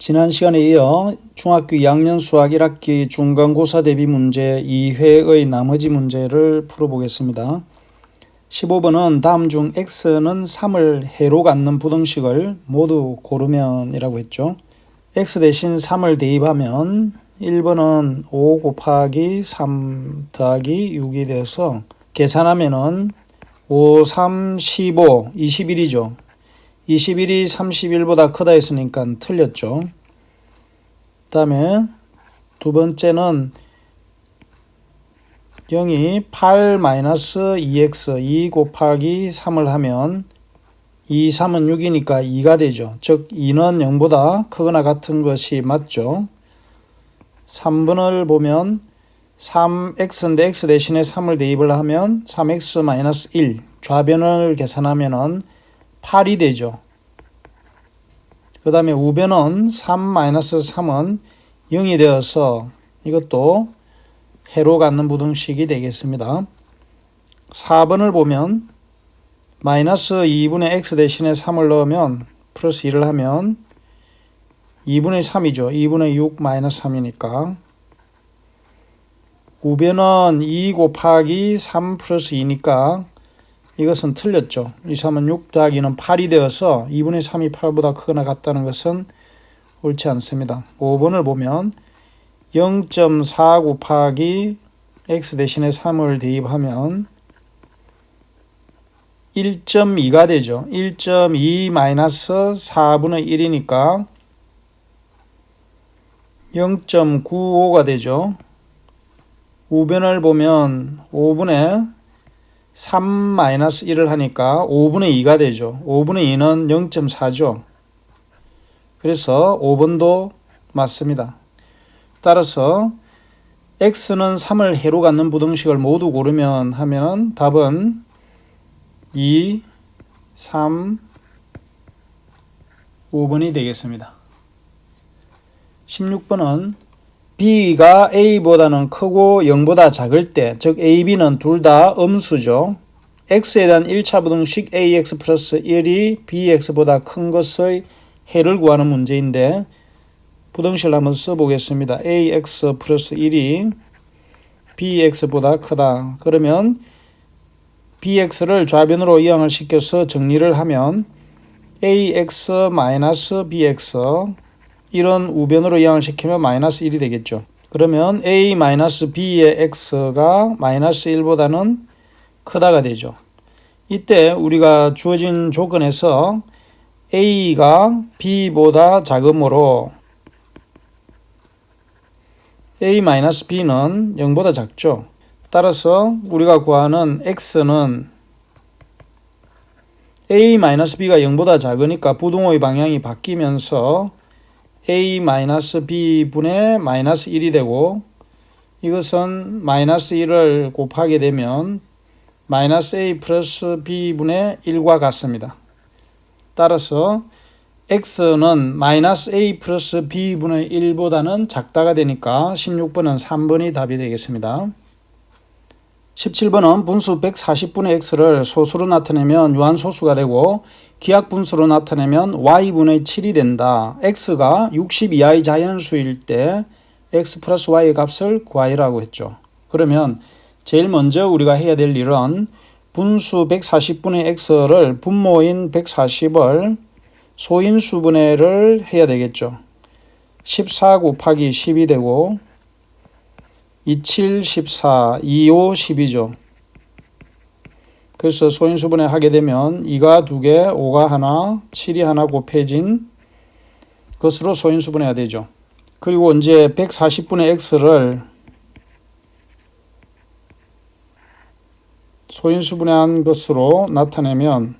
지난 시간에 이어 중학교 2학년 수학 1학기 중간고사 대비 문제 2회의 나머지 문제를 풀어보겠습니다. 15번은 다음 중 x는 3을 해로 갖는 부등식을 모두 고르면 이라고 했죠. x 대신 3을 대입하면 1번은 5 곱하기 3 더하기 6이 돼서 계산하면은 5, 3, 15, 21이죠. 21이 31보다 크다 했으니까 틀렸죠. 그 다음에 두 번째는 0이 8-2x 2 곱하기 3을 하면 2, 3은 6이니까 2가 되죠. 즉 2는 0보다 크거나 같은 것이 맞죠. 3번을 보면 3x인데 x 대신에 3을 대입을 하면 3x-1 좌변을 계산하면 8이 되죠. 그 다음에 우변은 3-3은 0이 되어서 이것도 해로 갖는 부등식이 되겠습니다. 4번을 보면 마이너스 2분의 x 대신에 3을 넣으면 플러스 1을 하면 2분의 3이죠. 2분의 6 마이너스 3이니까 우변은 2 곱하기 3 플러스 2니까 이것은 틀렸죠. 2, 3은 6 더하기는 8이 되어서 2분의 3이 8보다 크거나 같다는 것은 옳지 않습니다. 5번을 보면 0.4 곱하기 x 대신에 3을 대입하면 1.2가 되죠. 1.2 마이너스 4분의 1이니까 0.95가 되죠. 우변을 보면 5분의 3-1을 하니까 5분의 2가 되죠. 5분의 2는 0.4죠. 그래서 5번도 맞습니다. 따라서 x는 3을 해로 갖는 부등식을 모두 고르면 하면은 답은 2, 3, 5번이 되겠습니다. 16번은 b가 a보다는 크고 0보다 작을 때, 즉 a, b는 둘 다 음수죠. x에 대한 1차 부등식 ax 플러스 1이 bx보다 큰 것의 해를 구하는 문제인데 부등식을 한번 써보겠습니다. ax 플러스 1이 bx보다 크다. 그러면 bx를 좌변으로 이항을 시켜서 정리를 하면 ax 마이너스 bx 이런 우변으로 이항을 시키면 마이너스 1이 되겠죠. 그러면 a 마이너스 b의 x가 마이너스 1보다는 크다가 되죠. 이때 우리가 주어진 조건에서 a가 b보다 작으므로 a 마이너스 b는 0보다 작죠. 따라서 우리가 구하는 x는 a 마이너스 b가 0보다 작으니까 부등호의 방향이 바뀌면서 a-b분의 마이너스 1이 되고 이것은 마이너스 1을 곱하게 되면 마이너스 a 플러스 b분의 1과 같습니다. 따라서 x는 마이너스 a 플러스 b분의 1보다는 작다가 되니까 16번은 3번이 답이 되겠습니다. 17번은 분수 140분의 x를 소수로 나타내면 유한소수가 되고 기하분수로 나타내면 y분의 7이 된다. x가 60 이하의 자연수일 때 x 플러스 y의 값을 구하라고 했죠. 그러면 제일 먼저 우리가 해야 될 일은 분수 140분의 x를 분모인 140을 소인수분해를 해야 되겠죠. 14 곱하기 10이 되고 27, 14, 25, 10이죠. 그래서 소인수분해 하게 되면 2가 2개, 5가 하나, 7이 하나 곱해진 것으로 소인수분해야 되죠. 그리고 이제 140분의 x를 소인수분해한 것으로 나타내면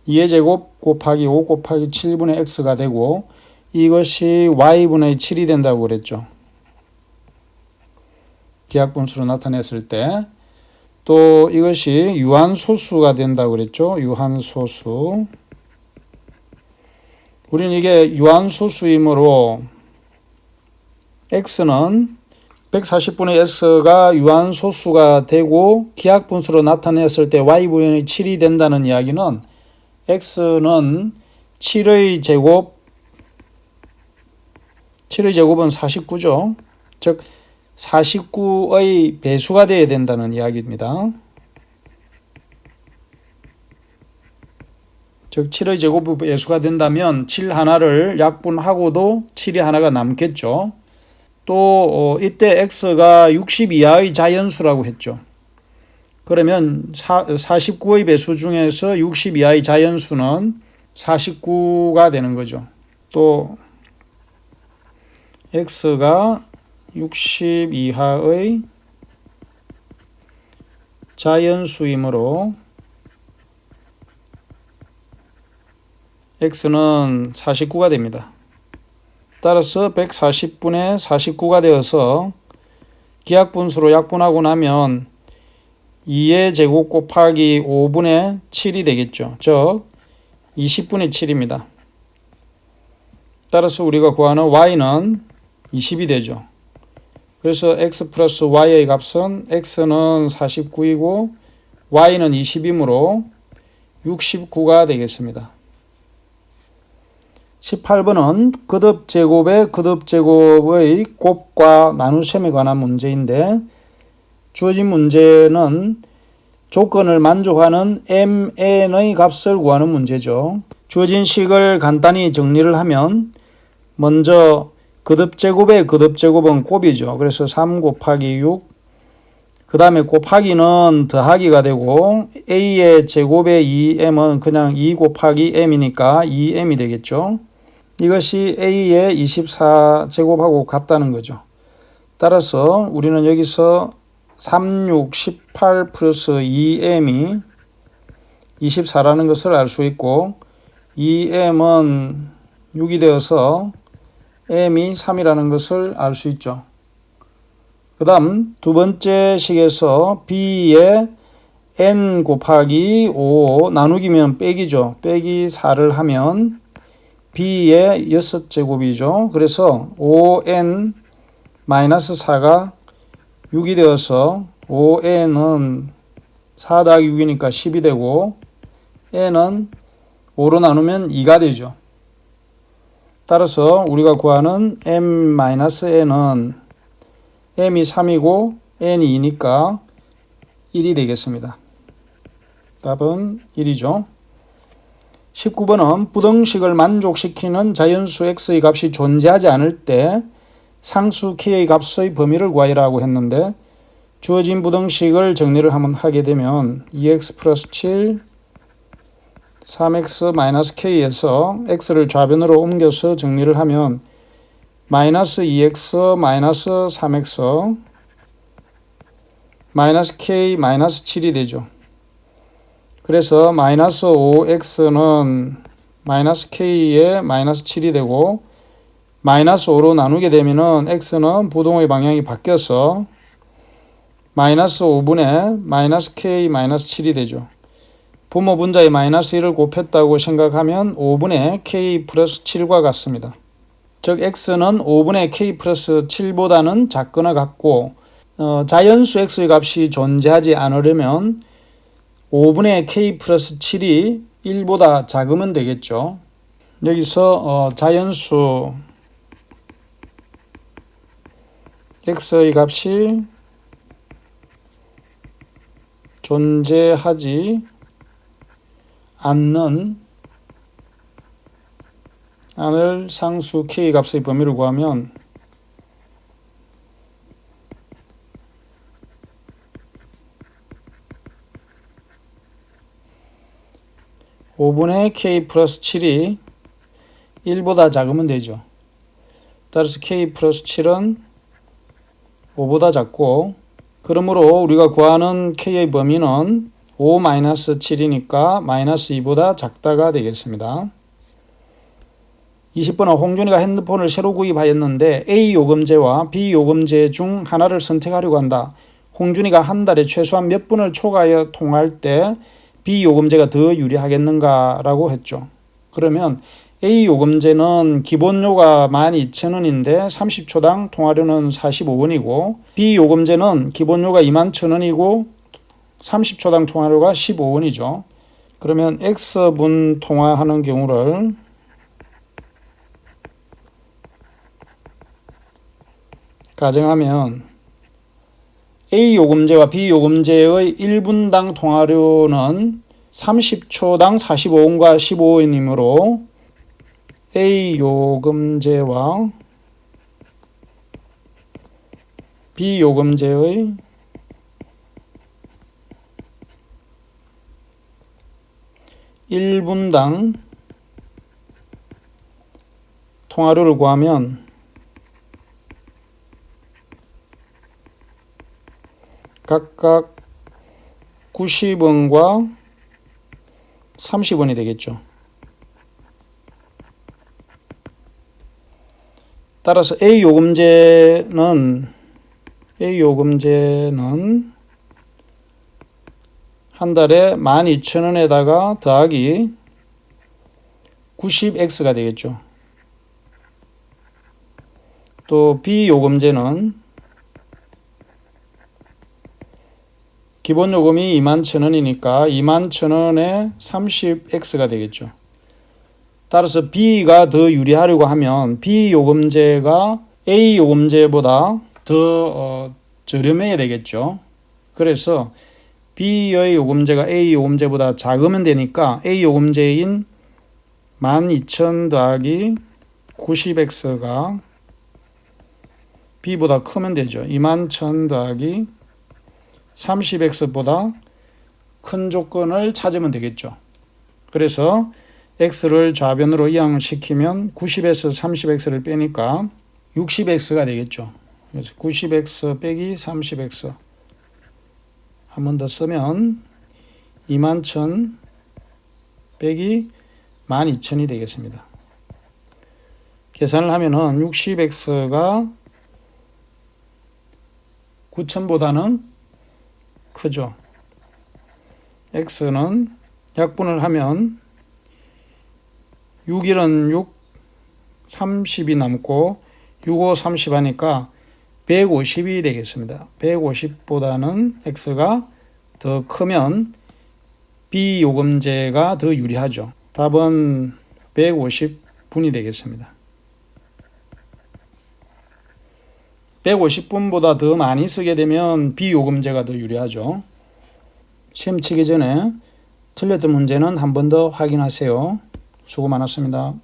2의 제곱 곱하기 5 곱하기 7분의 x가 되고 이것이 y분의 7이 된다고 그랬죠. 기하분수로 나타냈을 때 또 이것이 유한소수가 된다고 그랬죠. 유한소수. 우리는 이게 유한소수이므로 x는 140분의 x가 유한소수가 되고 기하분수로 나타냈을 때 y분의 7이 된다는 이야기는 x는 7의 제곱은 49죠. 즉 49의 배수가 되어야 된다는 이야기입니다. 즉 7의 제곱이 배수가 된다면 7 하나를 약분하고도 7이 하나가 남겠죠. 또 이때 x가 60 이하의 자연수라고 했죠. 그러면 49의 배수 중에서 60 이하의 자연수는 49가 되는 거죠. 또 x가 60 이하의 자연수이므로 x는 49가 됩니다. 따라서 140분의 49가 되어서 기하분수로 약분하고 나면 2의 제곱 곱하기 5분의 7이 되겠죠. 즉 20분의 7입니다. 따라서 우리가 구하는 y는 20이 되죠. 그래서 x 플러스 y의 값은 x는 49이고 y는 20이므로 69가 되겠습니다. 18번은 거듭제곱의 거듭제곱의 곱과 나눗셈에 관한 문제인데 주어진 문제는 조건을 만족하는 mn의 값을 구하는 문제죠. 주어진 식을 간단히 정리를 하면 먼저 거듭제곱의 거듭제곱은 곱이죠. 그래서 3 곱하기 6, 그 다음에 곱하기는 더하기가 되고 a의 제곱의 2m은 그냥 2 곱하기 m이니까 2m이 되겠죠. 이것이 a의 24제곱하고 같다는 거죠. 따라서 우리는 여기서 3, 6, 18 플러스 2m이 24라는 것을 알 수 있고 2m은 6이 되어서 m이 3이라는 것을 알 수 있죠. 그 다음 두 번째 식에서 b의 n 곱하기 5 나누기면 빼기죠. 빼기 4를 하면 b의 6제곱이죠. 그래서 5n 마이너스 4가 6이 되어서 5n은 4 더하기 6이니까 10이 되고 n은 5로 나누면 2가 되죠. 따라서 우리가 구하는 m-n은 m이 3이고 n이 2니까 1이 되겠습니다. 답은 1이죠. 19번은 부등식을 만족시키는 자연수 x의 값이 존재하지 않을 때 상수 k의 값의 범위를 구하라고 했는데 주어진 부등식을 정리를 한번 하게 되면 2x 플러스 7 3x 마이너스 k에서 x를 좌변으로 옮겨서 정리를 하면 마이너스 2x 마이너스 3x 마이너스 k 마이너스 7이 되죠. 그래서 마이너스 5x는 마이너스 k에 마이너스 7이 되고 마이너스 5로 나누게 되면은 x는 부동의 방향이 바뀌어서 마이너스 5분의 마이너스 k 마이너스 7이 되죠. 부모 분자의 마이너스 1을 곱했다고 생각하면 5분의 k 플러스 7과 같습니다. 즉 x는 5분의 k 플러스 7보다는 작거나 같고 자연수 x의 값이 존재하지 않으려면 5분의 k 플러스 7이 1보다 작으면 되겠죠. 여기서 자연수 x의 값이 존재하지 않을 상수 k 값의 범위를 구하면 5분의 k 플러스 7이 1보다 작으면 되죠. 따라서 k 플러스 7은 5보다 작고 그러므로 우리가 구하는 k의 범위는 5-7이니까 마이너스 2보다 작다가 되겠습니다. 20번은 홍준이가 핸드폰을 새로 구입하였는데 A 요금제와 B 요금제 중 하나를 선택하려고 한다. 홍준이가 한 달에 최소한 몇 분을 초과하여 통화할 때 B 요금제가 더 유리하겠는가 라고 했죠. 그러면 A 요금제는 기본료가 12,000원인데 30초당 통화료는 45원이고 B 요금제는 기본료가 21,000원이고 30초당 통화료가 15원이죠. 그러면 X분 통화하는 경우를 가정하면 A 요금제와 B 요금제의 1분당 통화료는 30초당 45원과 15원이므로 A 요금제와 B 요금제의 (1분당) 통화료를 구하면 각각 90원과 30원이 되겠죠. 따라서 A 요금제는 한 달에 12,000원에다가 더하기 90X가 되겠죠. 또 B 요금제는 기본 요금이 21,000원이니까 21,000원에 30X가 되겠죠. 따라서 B가 더 유리하려고 하면 B 요금제가 A 요금제보다 더 저렴해야 되겠죠. 그래서 B의 요금제가 A 요금제보다 작으면 되니까 A 요금제인 12,000 더하기 90X가 B보다 크면 되죠. 21,000 더하기 30X보다 큰 조건을 찾으면 되겠죠. 그래서 X를 좌변으로 이항을 시키면 90에서 30X를 빼니까 60X가 되겠죠. 그래서 90X 빼기 30X 한 번 더 쓰면 21,000 빼기 12,000이 되겠습니다. 계산을 하면은 60X가 9,000보다는 크죠. X는 약분을 하면 6일은 6, 30이 남고 6, 5, 30 하니까 150이 되겠습니다. 150보다는 X가 더 크면 B 요금제가 더 유리하죠. 답은 150분이 되겠습니다. 150분보다 더 많이 쓰게 되면 B 요금제가 더 유리하죠. 시험 치기 전에 틀렸던 문제는 한 번 더 확인하세요. 수고 많았습니다.